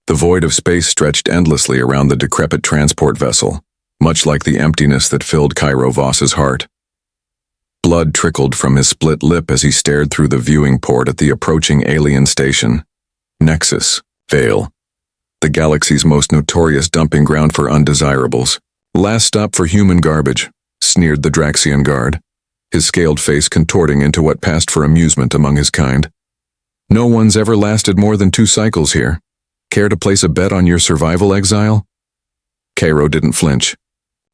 The void of space stretched endlessly around the decrepit transport vessel, much like the emptiness that filled Cairo Voss's heart. Blood trickled from his split lip as he stared through the viewing port at the approaching alien station. Nexus, Vale. The galaxy's most notorious dumping ground for undesirables. Last stop for human garbage, sneered the Draxian guard, his scaled face contorting into what passed for amusement among his kind. No one's ever lasted more than 2 cycles here. Care to place a bet on your survival, Exile? Cairo didn't flinch.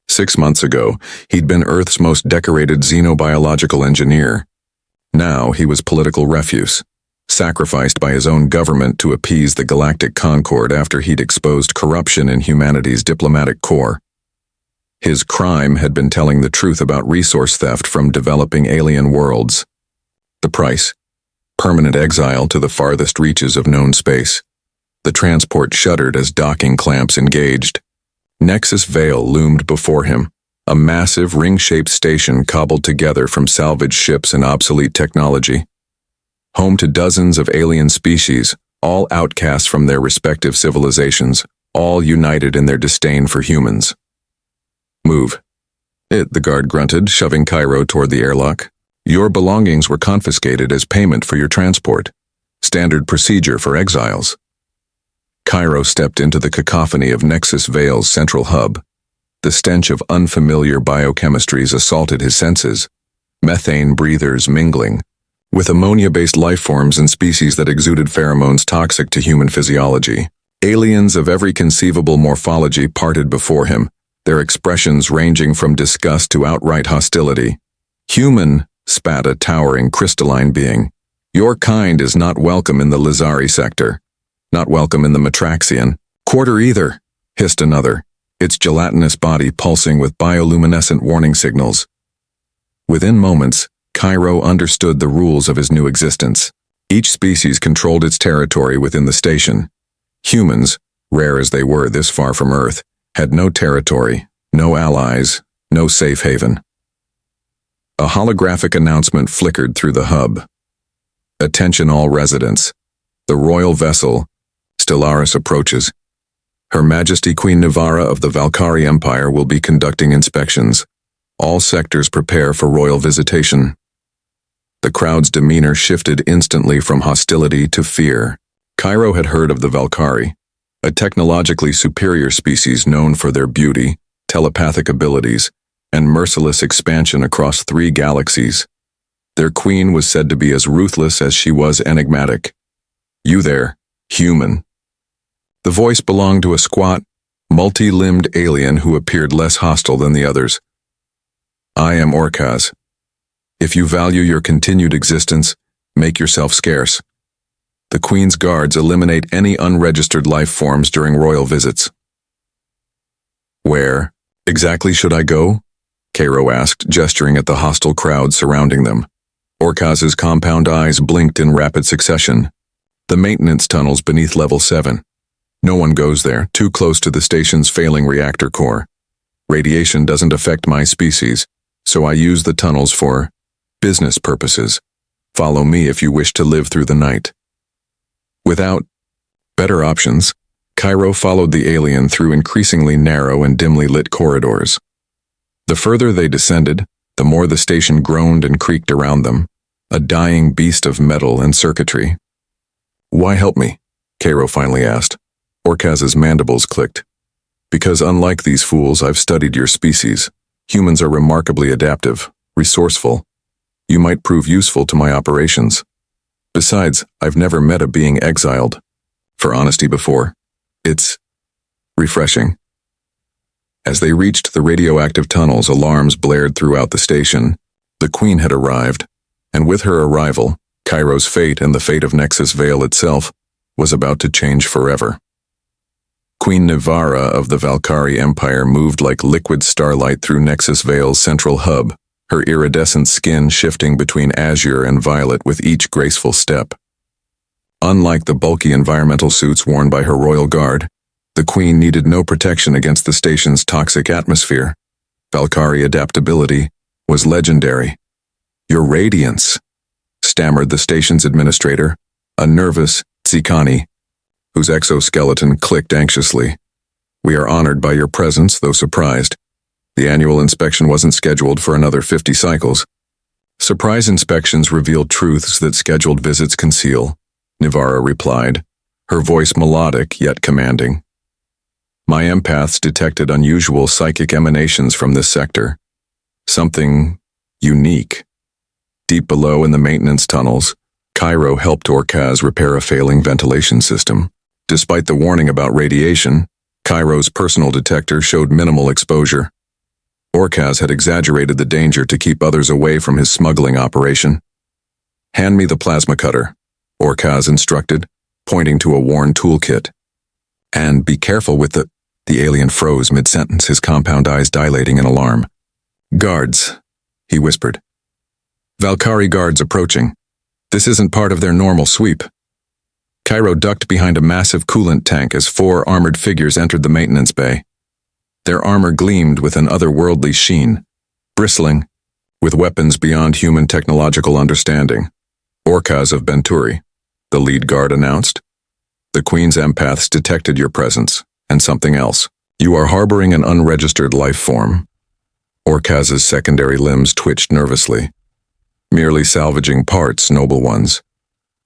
6 months ago, he'd been Earth's most decorated xenobiological engineer. Now he was political refuse, sacrificed by his own government to appease the galactic concord after he'd exposed corruption in humanity's diplomatic corps. His crime had been telling the truth about resource theft from developing alien worlds. The price? Permanent exile to the farthest reaches of known space. The transport shuddered as docking clamps engaged. Nexus Vale loomed before him, a massive ring-shaped station cobbled together from salvaged ships and obsolete technology. Home to dozens of alien species, all outcasts from their respective civilizations, all united in their disdain for humans. Move. The guard grunted, shoving Cairo toward the airlock. Your belongings were confiscated as payment for your transport. Standard procedure for exiles. Cairo stepped into the cacophony of Nexus Vale's central hub. The stench of unfamiliar biochemistries assaulted his senses, methane breathers mingling, with ammonia-based lifeforms and species that exuded pheromones toxic to human physiology. Aliens of every conceivable morphology parted before him, their expressions ranging from disgust to outright hostility. Human, spat a towering crystalline being. Your kind is not welcome in the Lizari sector. Not welcome in the Matraxian quarter either, hissed another, its gelatinous body pulsing with bioluminescent warning signals. Within moments, Cairo understood the rules of his new existence. Each species controlled its territory within the station. Humans, rare as they were this far from Earth, had no territory, no allies, no safe haven. A holographic announcement flickered through the hub. Attention all residents. The royal vessel, Stellaris, approaches. Her Majesty Queen Nivara of the Valkyrie Empire will be conducting inspections. All sectors prepare for royal visitation. The crowd's demeanor shifted instantly from hostility to fear. Cairo had heard of the Valkyrie, a technologically superior species known for their beauty, telepathic abilities, and merciless expansion across 3 galaxies. Their queen was said to be as ruthless as she was enigmatic. You there, human. The voice belonged to a squat, multi-limbed alien who appeared less hostile than the others. I am Orkaz. If you value your continued existence, make yourself scarce. The Queen's guards eliminate any unregistered life forms during royal visits. Where exactly should I go? Cairo asked, gesturing at the hostile crowd surrounding them. Orkaz's compound eyes blinked in rapid succession. The maintenance tunnels beneath level 7. No one goes there, too close to the station's failing reactor core. Radiation doesn't affect my species, so I use the tunnels for business purposes. Follow me if you wish to live through the night. Without better options, Cairo followed the alien through increasingly narrow and dimly lit corridors. The further they descended, the more the station groaned and creaked around them, a dying beast of metal and circuitry. Why help me? Cairo finally asked. Orkaz's mandibles clicked. Because unlike these fools, I've studied your species. Humans are remarkably adaptive, resourceful. You might prove useful to my operations. Besides, I've never met a being exiled. For honesty before. It's refreshing. As they reached the radioactive tunnels, alarms blared throughout the station. The Queen had arrived, and with her arrival, Cairo's fate and the fate of Nexus Vale itself was about to change forever. Queen Nivara of the Valkyrie Empire moved like liquid starlight through Nexus Vale's central hub, her iridescent skin shifting between azure and violet with each graceful step. Unlike the bulky environmental suits worn by her royal guard, the Queen needed no protection against the station's toxic atmosphere. Valkyrie adaptability was legendary. Your radiance, stammered the station's administrator, a nervous Tsikani. whose exoskeleton clicked anxiously. "We are honored by your presence, though surprised. The annual inspection wasn't scheduled for another 50 cycles." "Surprise inspections reveal truths that scheduled visits conceal," Nivara replied, her voice melodic yet commanding. "My empaths detected unusual psychic emanations from this sector. Something unique. Deep below in the maintenance tunnels, Cairo helped Orcaz repair a failing ventilation system. Despite the warning about radiation, Cairo's personal detector showed minimal exposure. Orcaz had exaggerated the danger to keep others away from his smuggling operation. "Hand me the plasma cutter," Orcaz instructed, pointing to a worn toolkit. "And be careful with the alien froze mid-sentence, his compound eyes dilating in alarm. "Guards," he whispered. "Valkyrie guards approaching. This isn't part of their normal sweep." Cairo ducked behind a massive coolant tank as 4 armored figures entered the maintenance bay. Their armor gleamed with an otherworldly sheen, bristling, with weapons beyond human technological understanding. "Orcaz of Benturi," the lead guard announced. "The Queen's empaths detected your presence, and something else. You are harboring an unregistered life form." Orcaz's secondary limbs twitched nervously. "Merely salvaging parts, noble ones.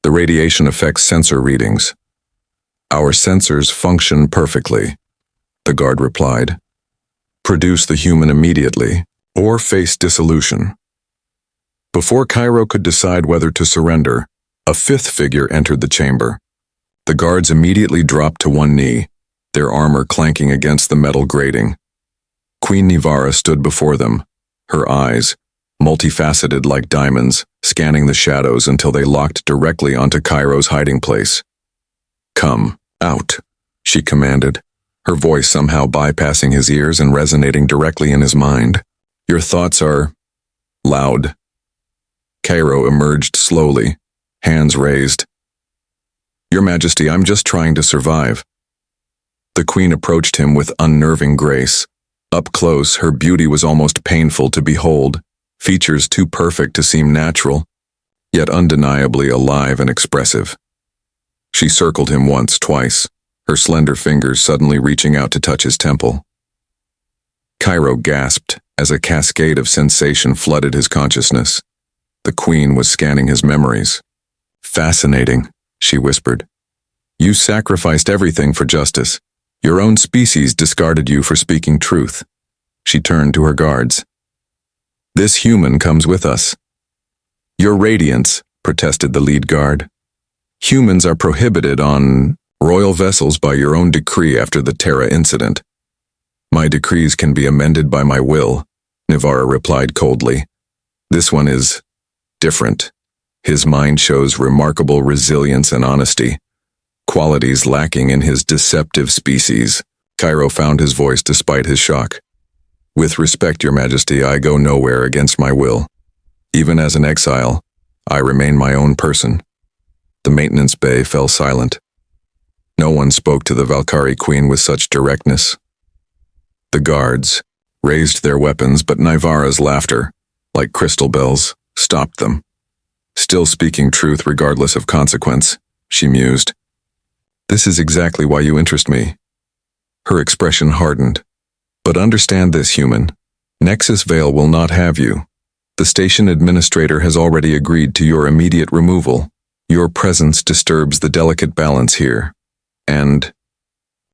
The radiation affects sensor readings." "Our sensors function perfectly," the guard replied. "Produce the human immediately, or face dissolution." Before Cairo could decide whether to surrender, a 5th figure entered the chamber. The guards immediately dropped to one knee, their armor clanking against the metal grating. Queen Nivara stood before them, her eyes, multifaceted like diamonds, scanning the shadows until they locked directly onto Cairo's hiding place. "Come, out," she commanded, her voice somehow bypassing his ears and resonating directly in his mind. "Your thoughts are loud." Cairo emerged slowly, hands raised. "Your Majesty, I'm just trying to survive." The Queen approached him with unnerving grace. Up close, her beauty was almost painful to behold, features too perfect to seem natural, yet undeniably alive and expressive. She circled him once, twice, her slender fingers suddenly reaching out to touch his temple. Cairo gasped as a cascade of sensation flooded his consciousness. The Queen was scanning his memories. "Fascinating," she whispered. "You sacrificed everything for justice. Your own species discarded you for speaking truth." She turned to her guards. "This human comes with us." "Your radiance," protested the lead guard. "Humans are prohibited on royal vessels by your own decree after the Terra incident." "My decrees can be amended by my will," Nivara replied coldly. "This one is different. His mind shows remarkable resilience and honesty, qualities lacking in his deceptive species." Cairo found his voice despite his shock. "With respect, Your Majesty, I go nowhere against my will. Even as an exile, I remain my own person." The maintenance bay fell silent. No one spoke to the Valkyrie Queen with such directness. The guards raised their weapons, but Nivara's laughter, like crystal bells, stopped them. "Still speaking truth regardless of consequence," she mused. "This is exactly why you interest me." Her expression hardened. "But understand this, human. Nexus Vale will not have you. The station administrator has already agreed to your immediate removal. Your presence disturbs the delicate balance here. And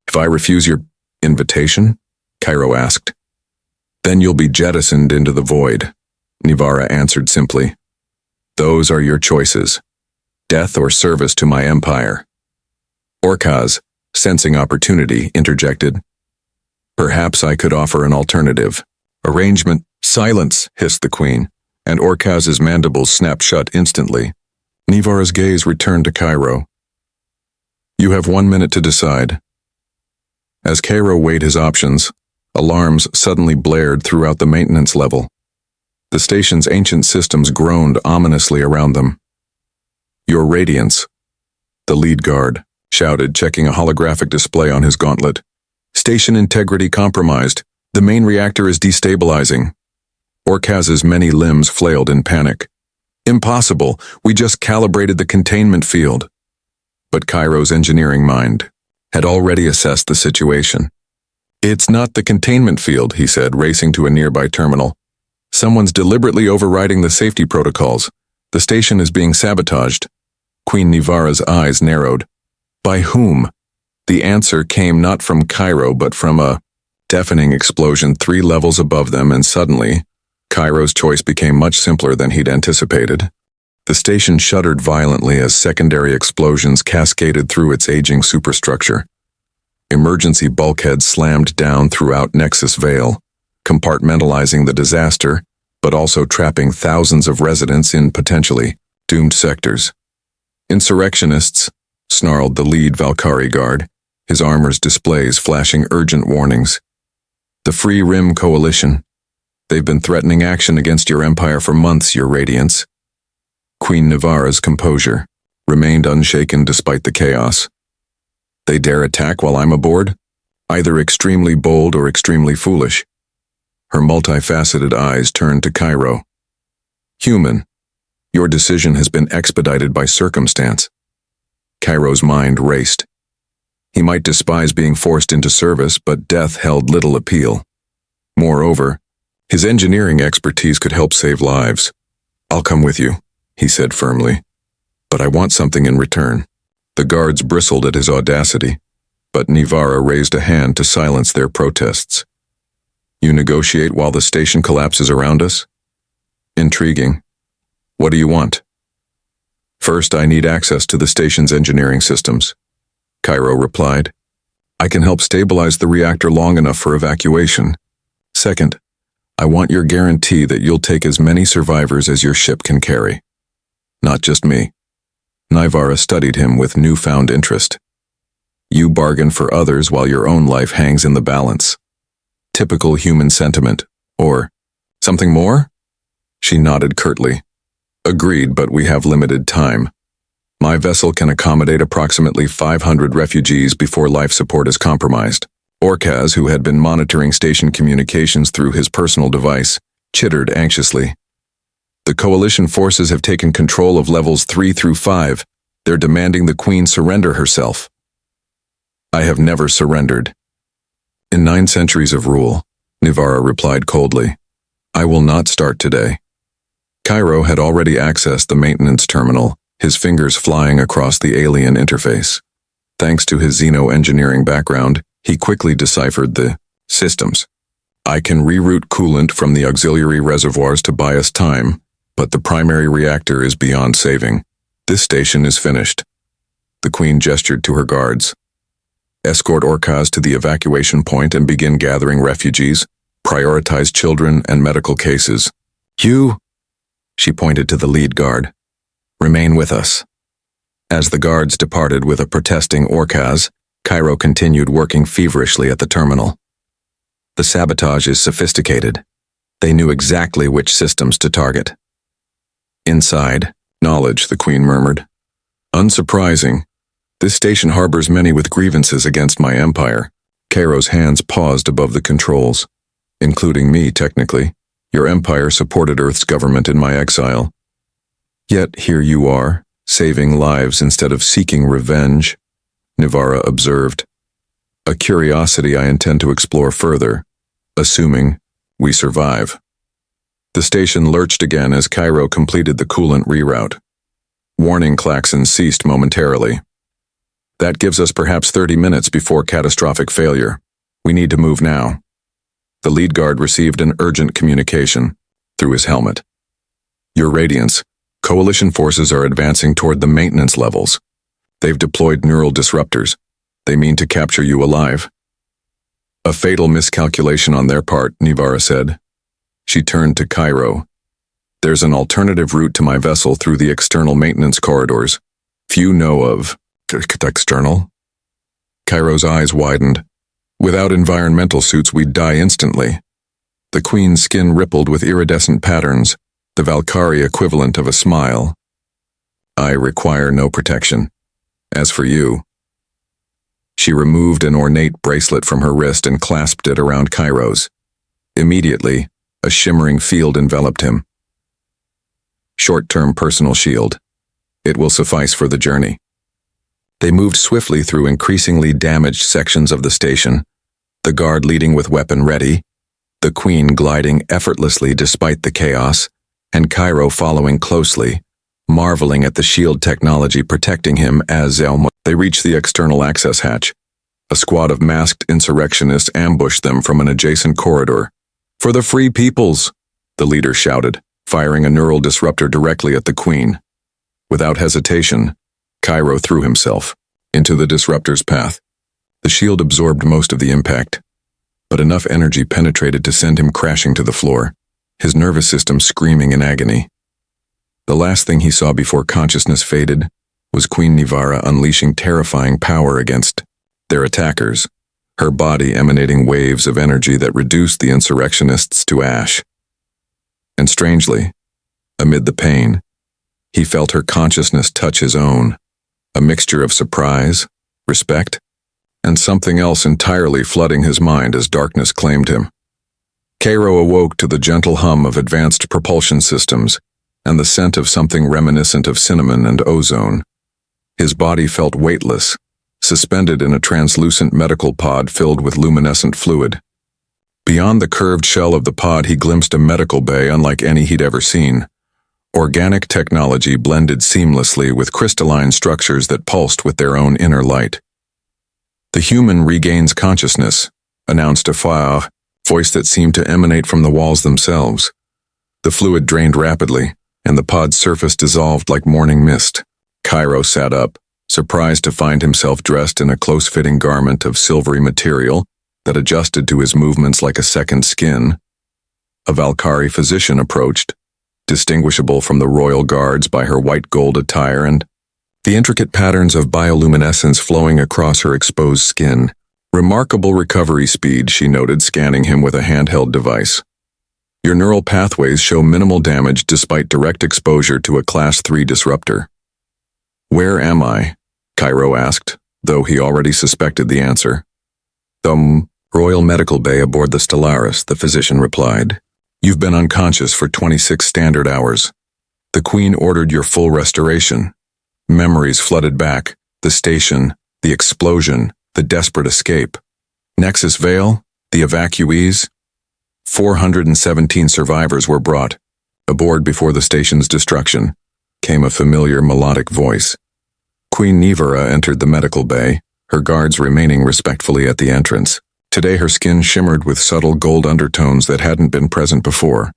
if I refuse your invitation?" Cairo asked. "Then you'll be jettisoned into the void," Nivara answered simply. "Those are your choices. Death or service to my empire." Orcaz, sensing opportunity, interjected. "Perhaps I could offer an alternative." "Arrangement." "Silence," hissed the Queen, and Orcaz's mandibles snapped shut instantly. Nivara's gaze returned to Cairo. "You have 1 minute to decide." As Cairo weighed his options, alarms suddenly blared throughout the maintenance level. The station's ancient systems groaned ominously around them. "Your radiance," the lead guard shouted, checking a holographic display on his gauntlet. "Station integrity compromised. The main reactor is destabilizing." Orcaz's many limbs flailed in panic. "Impossible. We just calibrated the containment field." but Cairo's engineering mind had already assessed the situation. "It's not the containment field," he said, racing to a nearby terminal. "Someone's deliberately overriding the safety protocols. The station is being sabotaged." Queen Nivara's eyes narrowed. By whom? The answer came not from Cairo, but from a deafening explosion 3 levels above them, and suddenly, Cairo's choice became much simpler than he'd anticipated. The station shuddered violently as secondary explosions cascaded through its aging superstructure. Emergency bulkheads slammed down throughout Nexus Vale, compartmentalizing the disaster, but also trapping thousands of residents in potentially doomed sectors. "Insurrectionists," snarled the lead Valkyrie guard, his armor's displays flashing urgent warnings. "The Free Rim Coalition. They've been threatening action against your empire for months, Your Radiance." Queen Nivara's composure remained unshaken despite the chaos. "They dare attack while I'm aboard? Either extremely bold or extremely foolish." Her multifaceted eyes turned to Cairo. "Human, your decision has been expedited by circumstance." Cairo's mind raced. He might despise being forced into service, but death held little appeal. Moreover, his engineering expertise could help save lives. "I'll come with you," he said firmly. "But I want something in return." The guards bristled at his audacity, but Nivara raised a hand to silence their protests. "You negotiate while the station collapses around us? Intriguing. What do you want?" "First, I need access to the station's engineering systems," Cairo replied. "I can help stabilize the reactor long enough for evacuation. Second, I want your guarantee that you'll take as many survivors as your ship can carry. Not just me." Nivara studied him with newfound interest. "You bargain for others while your own life hangs in the balance. Typical human sentiment. Or something more?" She nodded curtly. "Agreed, but we have limited time. My vessel can accommodate approximately 500 refugees before life support is compromised." Orkaz, who had been monitoring station communications through his personal device, chittered anxiously. "The coalition forces have taken control of levels 3 through 5. They're demanding the Queen surrender herself." "I have never surrendered." "In 9 centuries of rule," Nivara replied coldly. "I will not start today." Cairo had already accessed the maintenance terminal, his fingers flying across the alien interface. Thanks to his xeno-engineering background, he quickly deciphered the systems. "I can reroute coolant from the auxiliary reservoirs to buy us time, but the primary reactor is beyond saving. This station is finished." The Queen gestured to her guards. "Escort Orkaz to the evacuation point and begin gathering refugees. Prioritize children and medical cases. You," she pointed to the lead guard, "remain with us." As the guards departed with a protesting Orkaz, Cairo continued working feverishly at the terminal. "The sabotage is sophisticated. They knew exactly which systems to target." "Inside, knowledge," the Queen murmured. "Unsurprising. This station harbors many with grievances against my empire." Cairo's hands paused above the controls. "Including me, technically. Your empire supported Earth's government in my exile. Yet here you are, saving lives instead of seeking revenge," Nivara observed. "A curiosity I intend to explore further, assuming we survive." The station lurched again as Cairo completed the coolant reroute. Warning klaxons ceased momentarily. "That gives us perhaps 30 minutes before catastrophic failure. We need to move now." The lead guard received an urgent communication through his helmet. "Your Radiance, Coalition forces are advancing toward the maintenance levels. They've deployed neural disruptors. They mean to capture you alive." "A fatal miscalculation on their part," Nivara said. She turned to Cairo. "There's an alternative route to my vessel through the external maintenance corridors. Few know of." "External?" Cairo's eyes widened. "Without environmental suits, we'd die instantly." The Queen's skin rippled with iridescent patterns, the Valkyrie equivalent of a smile. "I require no protection. As for you..." She removed an ornate bracelet from her wrist and clasped it around Cairo's. Immediately, a shimmering field enveloped him. "Short-term personal shield. It will suffice for the journey." They moved swiftly through increasingly damaged sections of the station, the guard leading with weapon ready, the Queen gliding effortlessly despite the chaos, and Cairo following closely, marveling at the shield technology protecting him as they reached the external access hatch. A squad of masked insurrectionists ambushed them from an adjacent corridor. "For the free peoples!" the leader shouted, firing a neural disruptor directly at the Queen. Without hesitation, Cairo threw himself into the disruptor's path. The shield absorbed most of the impact, but enough energy penetrated to send him crashing to the floor, his nervous system screaming in agony. The last thing he saw before consciousness faded was Queen Nivara unleashing terrifying power against their attackers, her body emanating waves of energy that reduced the insurrectionists to ash. And strangely, amid the pain, he felt her consciousness touch his own, a mixture of surprise, respect, and something else entirely flooding his mind as darkness claimed him. Cairo awoke to the gentle hum of advanced propulsion systems and the scent of something reminiscent of cinnamon and ozone. His body felt weightless, suspended in a translucent medical pod filled with luminescent fluid. Beyond the curved shell of the pod he glimpsed a medical bay unlike any he'd ever seen. Organic technology blended seamlessly with crystalline structures that pulsed with their own inner light. "The human regains consciousness," announced a voice that seemed to emanate from the walls themselves. The fluid drained rapidly, and the pod's surface dissolved like morning mist. Cairo sat up, surprised to find himself dressed in a close-fitting garment of silvery material that adjusted to his movements like a second skin. A Valkyrie physician approached, distinguishable from the royal guards by her white gold attire and the intricate patterns of bioluminescence flowing across her exposed skin. "Remarkable recovery speed," she noted, scanning him with a handheld device. "Your neural pathways show minimal damage despite direct exposure to a Class 3 disruptor." "Where am I?" Cairo asked, though he already suspected the answer. "The Royal Medical Bay aboard the Stellaris," the physician replied. "You've been unconscious for 26 standard hours. The Queen ordered your full restoration." Memories flooded back, the station, the explosion, the desperate escape. Nexus Vale, the evacuees. 417 survivors were brought aboard before the station's destruction, came a familiar melodic voice. Queen Nivara entered the medical bay, her guards remaining respectfully at the entrance. Today her skin shimmered with subtle gold undertones that hadn't been present before.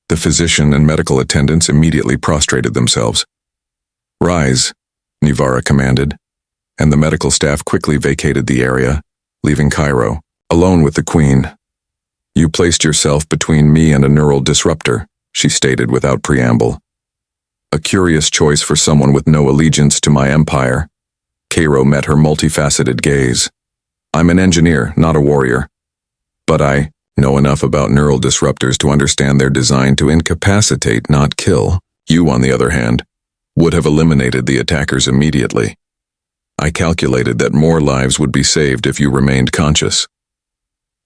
The physician and medical attendants immediately prostrated themselves. "Rise," Nivara commanded, and the medical staff quickly vacated the area, leaving Cairo alone with the Queen. "You placed yourself between me and a neural disruptor," she stated without preamble. "A curious choice for someone with no allegiance to my empire." Cairo met her multifaceted gaze. "I'm an engineer, not a warrior. But I know enough about neural disruptors to understand they're designed to incapacitate, not kill. You, on the other hand, would have eliminated the attackers immediately. I calculated that more lives would be saved if you remained conscious."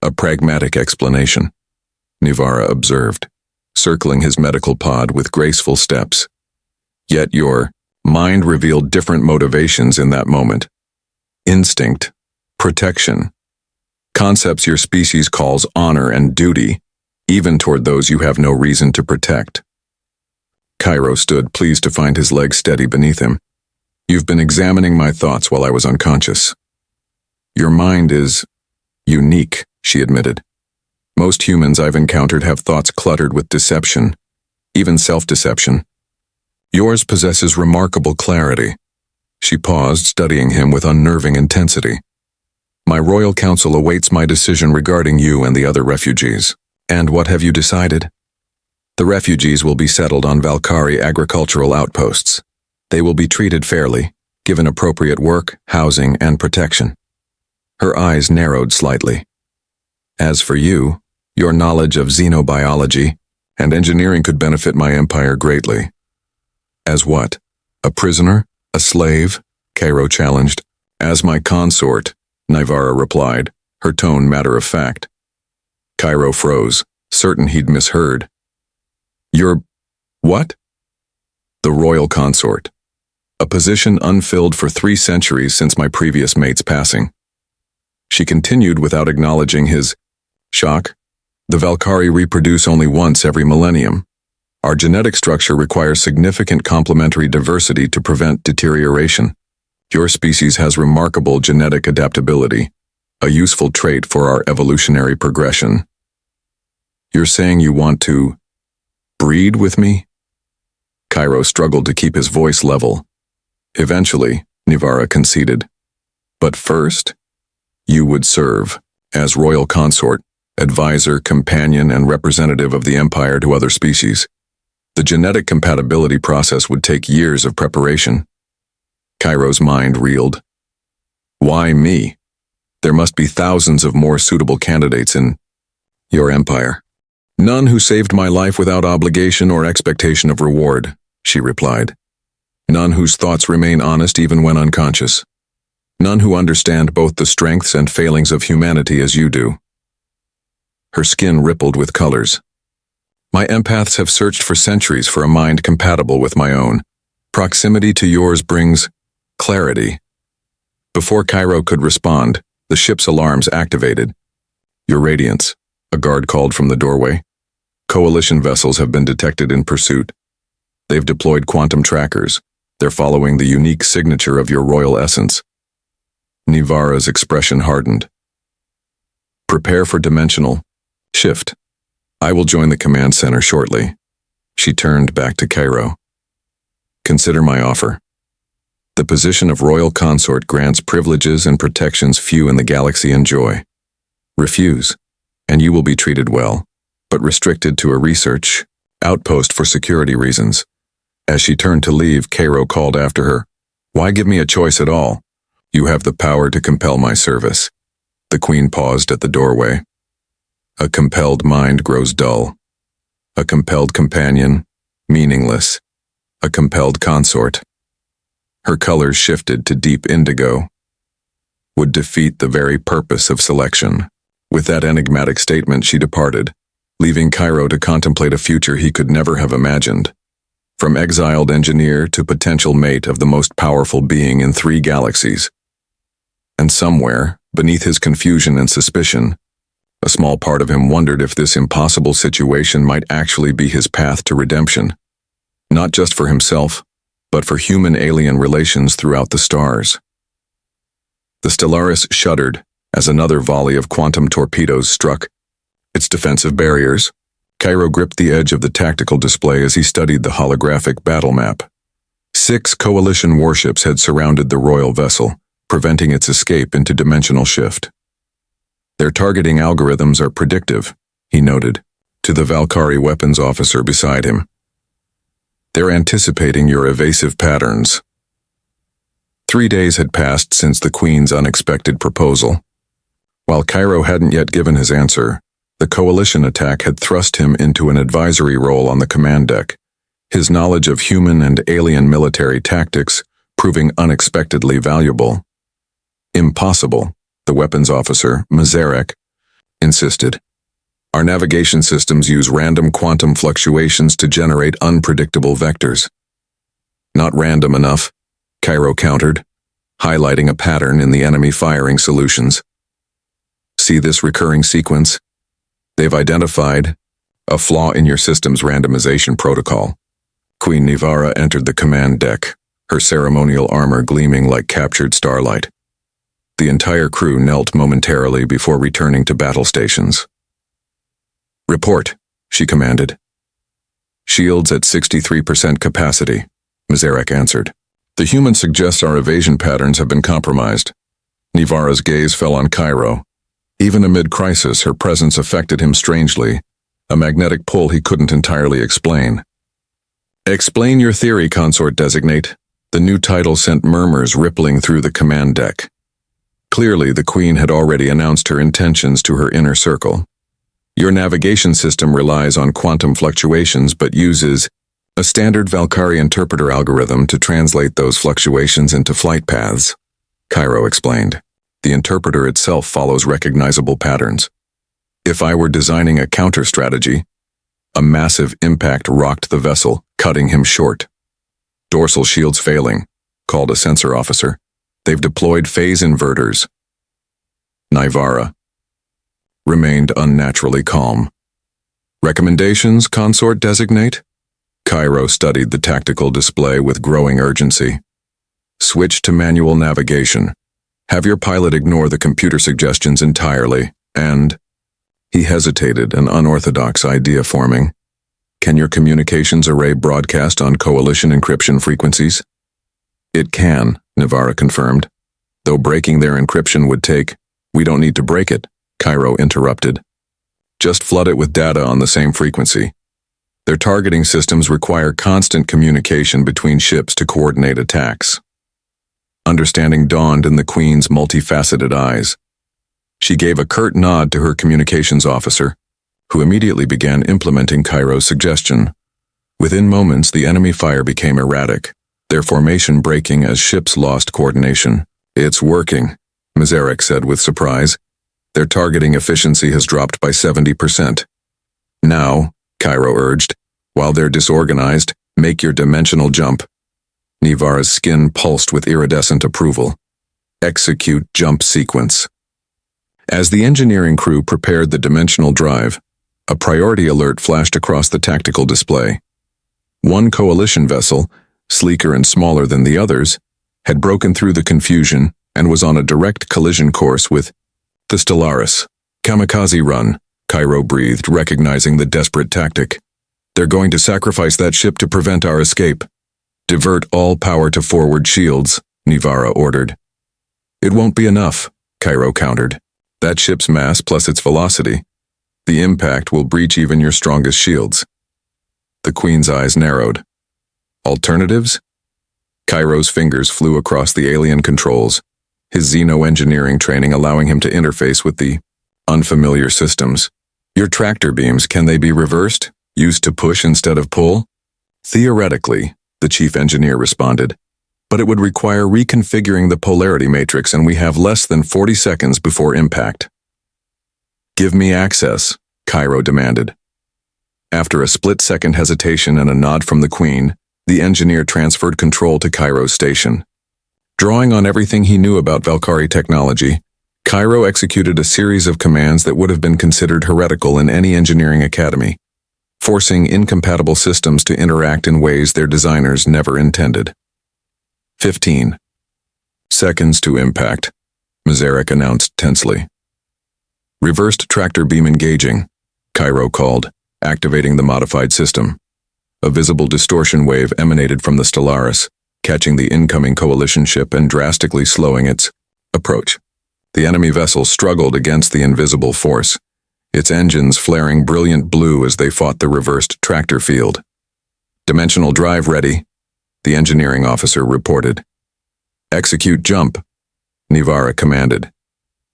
"A pragmatic explanation," Nivara observed, circling his medical pod with graceful steps. "Yet your mind revealed different motivations in that moment. Instinct, protection, concepts your species calls honor and duty, even toward those you have no reason to protect." Cairo stood, pleased to find his legs steady beneath him. "You've been examining my thoughts while I was unconscious." "Your mind is unique," she admitted. "Most humans I've encountered have thoughts cluttered with deception, even self-deception. Yours possesses remarkable clarity." She paused, studying him with unnerving intensity. "My royal council awaits my decision regarding you and the other refugees." "And what have you decided?" "The refugees will be settled on Valkyrie agricultural outposts. They will be treated fairly, given appropriate work, housing, and protection." Her eyes narrowed slightly. "As for you, your knowledge of xenobiology and engineering could benefit my empire greatly." "As what? A prisoner? A slave?" Cairo challenged. "As my consort," Nivara replied, her tone matter-of-fact. Cairo froze, certain he'd misheard. "You're what?" "The royal consort. a position unfilled for 3 centuries since my previous mate's passing. She continued without acknowledging his shock. The Valkyrie reproduce only once every millennium. Our genetic structure requires significant complementary diversity to prevent deterioration. Your species has remarkable genetic adaptability, a useful trait for our evolutionary progression. You're saying you want to breed with me? Cairo struggled to keep his voice level. Eventually, Nivara conceded. But first, you would serve as royal consort, advisor, companion, and representative of the empire to other species. The genetic compatibility process would take years of preparation. Cairo's mind reeled. Why me? There must be thousands of more suitable candidates in your empire. None who saved my life without obligation or expectation of reward, she replied. None whose thoughts remain honest even when unconscious. None who understand both the strengths and failings of humanity as you do. Her skin rippled with colors. My empaths have searched for centuries for a mind compatible with my own. Proximity to yours brings clarity. Before Cairo could respond, the ship's alarms activated. Your Radiance, a guard called from the doorway. Coalition vessels have been detected in pursuit. They've deployed quantum trackers. They're following the unique signature of your royal essence. Nivara's expression hardened. Prepare for dimensional shift. I will join the command center shortly. She turned back to Cairo. Consider my offer. The position of royal consort grants privileges and protections few in the galaxy enjoy. Refuse, and you will be treated well, but restricted to a research outpost for security reasons. As she turned to leave, Cairo called after her. Why give me a choice at all? You have the power to compel my service. The queen paused at the doorway. A compelled mind grows dull. A compelled companion, meaningless. A compelled consort. Her colors shifted to deep indigo. Would defeat the very purpose of selection. With that enigmatic statement, she departed, leaving Cairo to contemplate a future he could never have imagined. From exiled engineer to potential mate of the most powerful being in 3 galaxies. And somewhere, beneath his confusion and suspicion, a small part of him wondered if this impossible situation might actually be his path to redemption. Not just for himself, but for human-alien relations throughout the stars. The Stellaris shuddered as another volley of quantum torpedoes struck its defensive barriers. Cairo gripped the edge of the tactical display as he studied the holographic battle map. 6 coalition warships had surrounded the royal vessel, preventing its escape into dimensional shift. Their targeting algorithms are predictive, he noted, to the Valkyrie weapons officer beside him. They're anticipating your evasive patterns. 3 days had passed since the Queen's unexpected proposal. While Cairo hadn't yet given his answer, the coalition attack had thrust him into an advisory role on the command deck, his knowledge of human and alien military tactics proving unexpectedly valuable. Impossible, the weapons officer, Mazarek, insisted. Our navigation systems use random quantum fluctuations to generate unpredictable vectors. Not random enough, Cairo countered, highlighting a pattern in the enemy firing solutions. See this recurring sequence? They've identified a flaw in your system's randomization protocol. Queen Nivara entered the command deck, her ceremonial armor gleaming like captured starlight. The entire crew knelt momentarily before returning to battle stations. Report, she commanded. Shields at 63% capacity, Mazarek answered. The human suggests our evasion patterns have been compromised. Nivara's gaze fell on Cairo. Even amid crisis, her presence affected him strangely, a magnetic pull he couldn't entirely explain. Explain your theory, Consort Designate. The new title sent murmurs rippling through the command deck. Clearly, the Queen had already announced her intentions to her inner circle. Your navigation system relies on quantum fluctuations but uses a standard Valkyrie interpreter algorithm to translate those fluctuations into flight paths, Cairo explained. The interpreter itself follows recognizable patterns. If I were designing a counter-strategy, a massive impact rocked the vessel, cutting him short. Dorsal shields failing, called a sensor officer. They've deployed phase inverters. Nivara remained unnaturally calm. Recommendations, consort designate? Cairo studied the tactical display with growing urgency. Switch to manual navigation. Have your pilot ignore the computer suggestions entirely, and... He hesitated, an unorthodox idea forming. Can your communications array broadcast on coalition encryption frequencies? It can, Nivara confirmed. Though breaking their encryption would take... We don't need to break it, Cairo interrupted. Just flood it with data on the same frequency. Their targeting systems require constant communication between ships to coordinate attacks. Understanding dawned in the Queen's multifaceted eyes. She gave a curt nod to her communications officer, who immediately began implementing Cairo's suggestion. Within moments, the enemy fire became erratic, their formation breaking as ships lost coordination. It's working, Mazarek said with surprise. Their targeting efficiency has dropped by 70%. Now, Cairo urged, while they're disorganized, make your dimensional jump. Nivara's skin pulsed with iridescent approval. Execute jump sequence. As the engineering crew prepared the dimensional drive, a priority alert flashed across the tactical display. One coalition vessel, sleeker and smaller than the others, had broken through the confusion and was on a direct collision course with the Stellaris. Kamikaze run, Cairo breathed, recognizing the desperate tactic. They're going to sacrifice that ship to prevent our escape. Divert all power to forward shields, Nivara ordered. It won't be enough, Cairo countered. That ship's mass plus its velocity. The impact will breach even your strongest shields. The Queen's eyes narrowed. Alternatives? Cairo's fingers flew across the alien controls, his xeno-engineering training allowing him to interface with the unfamiliar systems. Your tractor beams, can they be reversed? Used to push instead of pull? Theoretically, the chief engineer responded, but it would require reconfiguring the polarity matrix, and we have less than 40 seconds before impact. Give me access, Cairo demanded. After a split-second hesitation and a nod from the Queen, the engineer transferred control to Cairo's station. Drawing on everything he knew about Valkyrie technology, Cairo executed a series of commands that would have been considered heretical in any engineering academy, forcing incompatible systems to interact in ways their designers never intended. 15 seconds to impact, Mazarek announced tensely. Reversed tractor beam engaging, Cairo called, activating the modified system. A visible distortion wave emanated from the Stellaris, catching the incoming coalition ship and drastically slowing its approach. The enemy vessel struggled against the invisible force, its engines flaring brilliant blue as they fought the reversed tractor field. Dimensional drive ready, the engineering officer reported. Execute jump, Nivara commanded.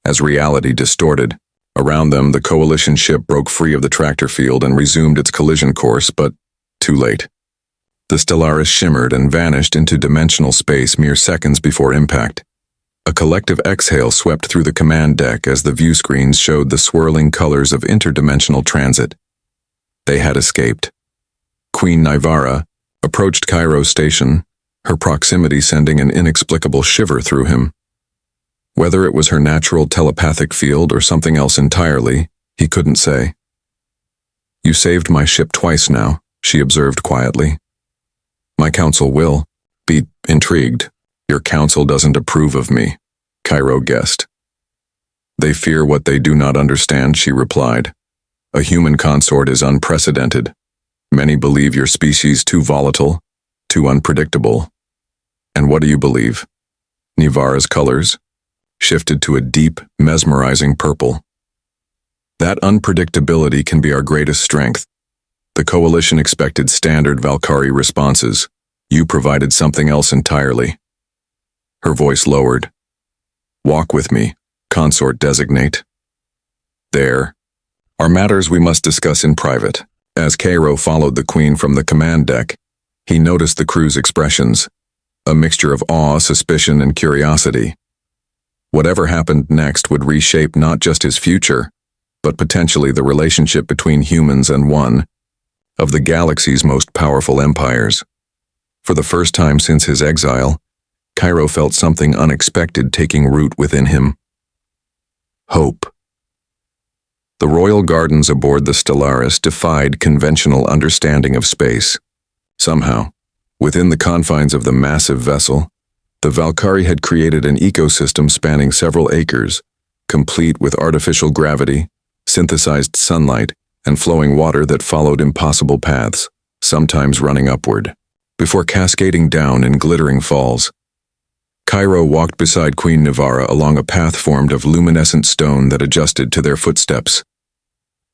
As reality distorted, around them the coalition ship broke free of the tractor field and resumed its collision course, but too late. The Stellaris shimmered and vanished into dimensional space mere seconds before impact. A collective exhale swept through the command deck as the view screens showed the swirling colors of interdimensional transit. They had escaped. Queen Nivara approached Cairo's station, her proximity sending an inexplicable shiver through him. Whether it was her natural telepathic field or something else entirely, he couldn't say. You saved my ship twice now, she observed quietly. My council will be intrigued. Your council doesn't approve of me, Cairo guessed. They fear what they do not understand, she replied. A human consort is unprecedented. Many believe your species too volatile, too unpredictable. And what do you believe? Nivara's colors shifted to a deep, mesmerizing purple. That unpredictability can be our greatest strength. The coalition expected standard Valkyrie responses. You provided something else entirely. Her voice lowered. Walk with me, consort designate. There are matters we must discuss in private. As Cairo followed the Queen from the command deck, he noticed the crew's expressions, a mixture of awe, suspicion, and curiosity. Whatever happened next would reshape not just his future, but potentially the relationship between humans and one of the galaxy's most powerful empires. For the first time since his exile, Cairo felt something unexpected taking root within him. Hope. The royal gardens aboard the Stellaris defied conventional understanding of space. Somehow, within the confines of the massive vessel, the Valkyrie had created an ecosystem spanning several acres, complete with artificial gravity, synthesized sunlight, and flowing water that followed impossible paths, sometimes running upward, before cascading down in glittering falls. Cairo walked beside Queen Nivara along a path formed of luminescent stone that adjusted to their footsteps.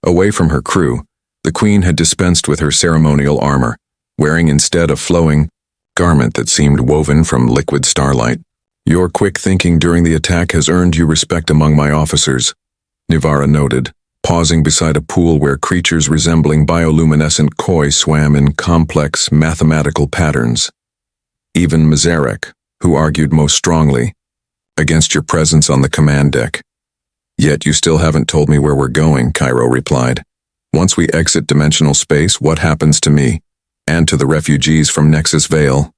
Away from her crew, the queen had dispensed with her ceremonial armor, wearing instead a flowing garment that seemed woven from liquid starlight. Your quick thinking during the attack has earned you respect among my officers, Nivara noted, pausing beside a pool where creatures resembling bioluminescent koi swam in complex mathematical patterns. Even Mazarek, who argued most strongly against your presence on the command deck. Yet you still haven't told me where we're going, Cairo replied. Once we exit dimensional space, what happens to me? And to the refugees from Nexus Vale?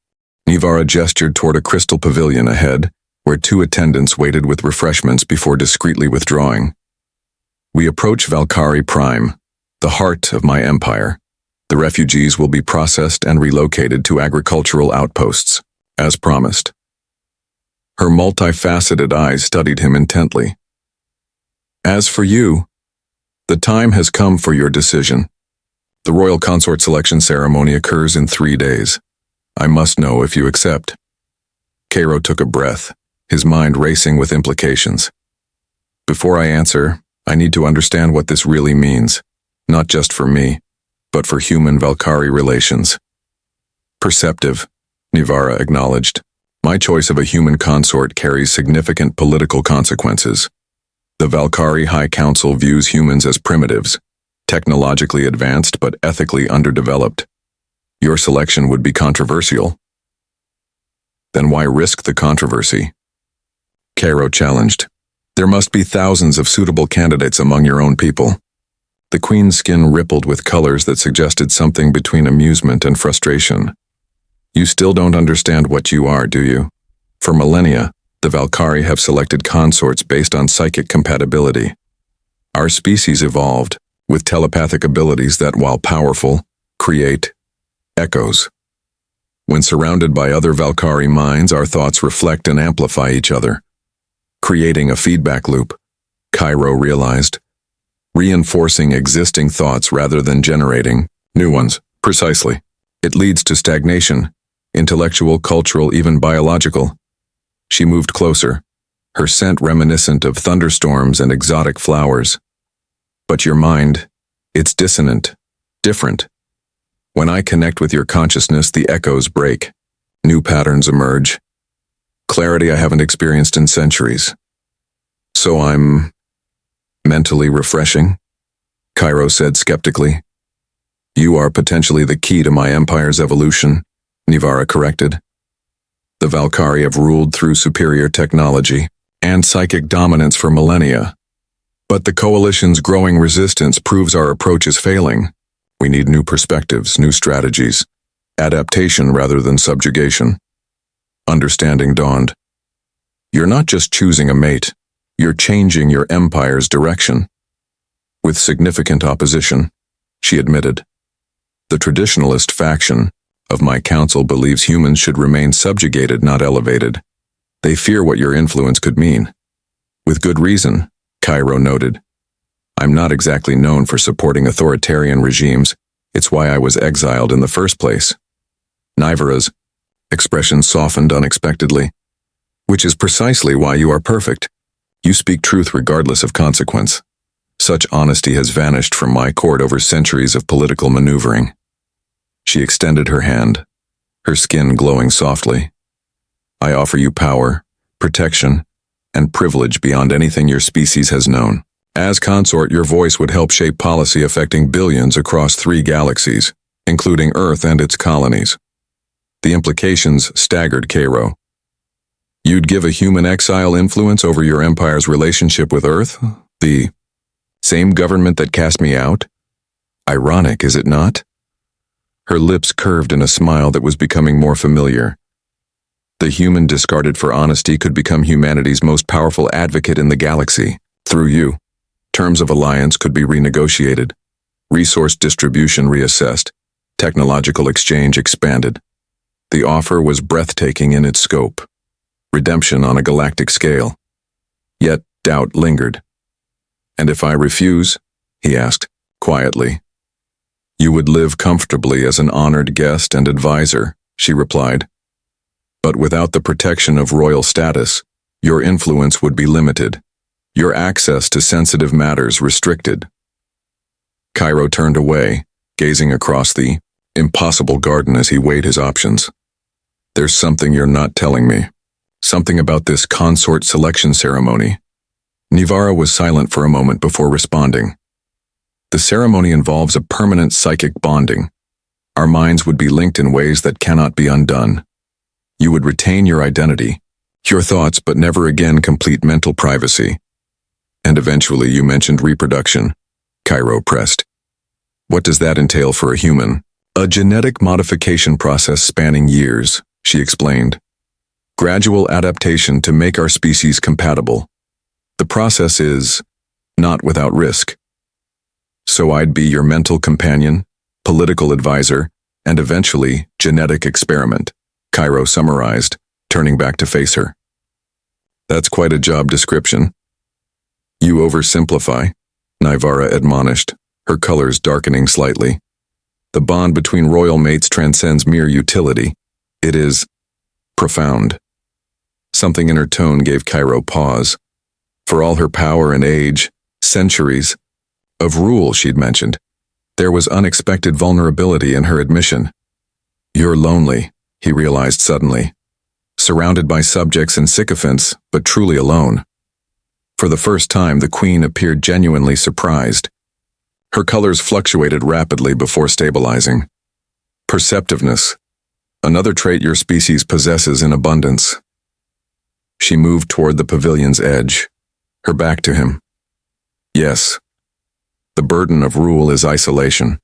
Nivara gestured toward a crystal pavilion ahead, where 2 attendants waited with refreshments before discreetly withdrawing. We approach Valkyrie Prime, the heart of my empire. The refugees will be processed and relocated to agricultural outposts, as promised. Her multifaceted eyes studied him intently. As for you, the time has come for your decision. The royal consort selection ceremony occurs in 3 days. I must know if you accept. Cairo took a breath, his mind racing with implications. Before I answer, I need to understand what this really means, not just for me, but for human-Valkyrie relations. Perceptive, Nivara acknowledged. My choice of a human consort carries significant political consequences. The Valkyrie High Council views humans as primitives, technologically advanced but ethically underdeveloped. Your selection would be controversial. Then why risk the controversy? Cairo challenged. There must be thousands of suitable candidates among your own people. The queen's skin rippled with colors that suggested something between amusement and frustration. You still don't understand what you are, do you? For millennia, the Valkyrie have selected consorts based on psychic compatibility. Our species evolved with telepathic abilities that, while powerful, create echoes. When surrounded by other Valkyrie minds, our thoughts reflect and amplify each other, creating a feedback loop, Cairo realized, reinforcing existing thoughts rather than generating new ones. Precisely. It leads to stagnation, intellectual, cultural, even biological. She moved closer, her scent reminiscent of thunderstorms and exotic flowers. But your mind, it's dissonant, different. When I connect with your consciousness, the echoes break, new patterns emerge. Clarity I haven't experienced in centuries. So I'm mentally refreshing, Cairo said skeptically. You are potentially the key to my empire's evolution, Nivara corrected. The Valkyrie have ruled through superior technology and psychic dominance for millennia. But the coalition's growing resistance proves our approach is failing. We need new perspectives, new strategies, adaptation rather than subjugation. Understanding dawned. You're not just choosing a mate, you're changing your empire's direction. With significant opposition, she admitted. The traditionalist faction of my council believes humans should remain subjugated, not elevated. They fear what your influence could mean. With good reason, Cairo noted. I'm not exactly known for supporting authoritarian regimes. It's why I was exiled in the first place. Nivara's expression softened unexpectedly. Which is precisely why you are perfect. You speak truth regardless of consequence. Such honesty has vanished from my court over centuries of political maneuvering. She extended her hand, her skin glowing softly. I offer you power, protection, and privilege beyond anything your species has known. As consort, your voice would help shape policy affecting billions across 3 galaxies, including Earth and its colonies. The implications staggered Cairo. You'd give a human exile influence over your empire's relationship with Earth? The same government that cast me out? Ironic, is it not? Her lips curved in a smile that was becoming more familiar. The human discarded for honesty could become humanity's most powerful advocate in the galaxy. Through you, terms of alliance could be renegotiated, resource distribution reassessed, technological exchange expanded. The offer was breathtaking in its scope. Redemption on a galactic scale. Yet doubt lingered. "And if I refuse?" he asked, quietly. "You would live comfortably as an honored guest and advisor," she replied. "But without the protection of royal status, your influence would be limited, your access to sensitive matters restricted." Cairo turned away, gazing across the impossible garden as he weighed his options. "There's something you're not telling me. Something about this consort selection ceremony." Nivara was silent for a moment before responding. "The ceremony involves a permanent psychic bonding. Our minds would be linked in ways that cannot be undone. You would retain your identity, your thoughts, but never again complete mental privacy. And eventually you mentioned reproduction," Cairo pressed. "What does that entail for a human?" "A genetic modification process spanning years," she explained. "Gradual adaptation to make our species compatible. The process is not without risk. So I'd be your mental companion, political advisor, and eventually genetic experiment," Cairo summarized, turning back to face her. "That's quite a job description." "You oversimplify," Nivara admonished, her colors darkening slightly. "The bond between royal mates transcends mere utility. It is profound." Something in her tone gave Cairo pause. For all her power and age, centuries of rule she'd mentioned, there was unexpected vulnerability in her admission. "You're lonely," he realized suddenly. Surrounded by subjects and sycophants, but truly alone. For the first time, the queen appeared genuinely surprised. Her colors fluctuated rapidly before stabilizing. "Perceptiveness, another trait your species possesses in abundance." She moved toward the pavilion's edge, her back to him. "Yes. The burden of rule is isolation.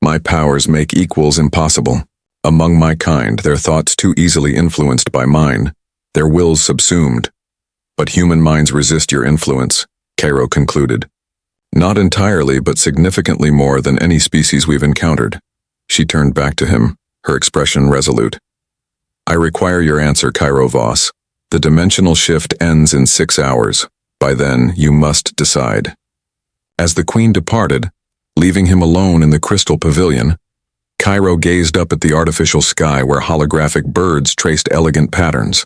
My powers make equals impossible. Among my kind, their thoughts too easily influenced by mine, their wills subsumed. But human minds resist your influence," Cairo concluded. "Not entirely, but significantly more than any species we've encountered." She turned back to him, her expression resolute. "I require your answer, Cairo Voss. The dimensional shift ends in 6 hours. By then, you must decide." As the queen departed, leaving him alone in the crystal pavilion, Cairo gazed up at the artificial sky where holographic birds traced elegant patterns.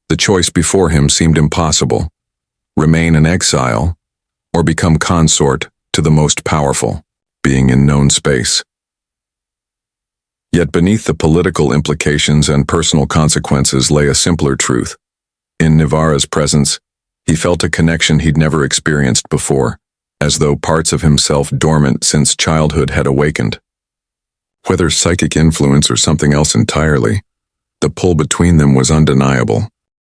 The choice before him seemed impossible: remain in exile, or become consort to the most powerful being in known space. Yet beneath the political implications and personal consequences lay a simpler truth. In Nivara's presence, he felt a connection he'd never experienced before, as though parts of himself dormant since childhood had awakened. Whether psychic influence or something else entirely, the pull between them was undeniable.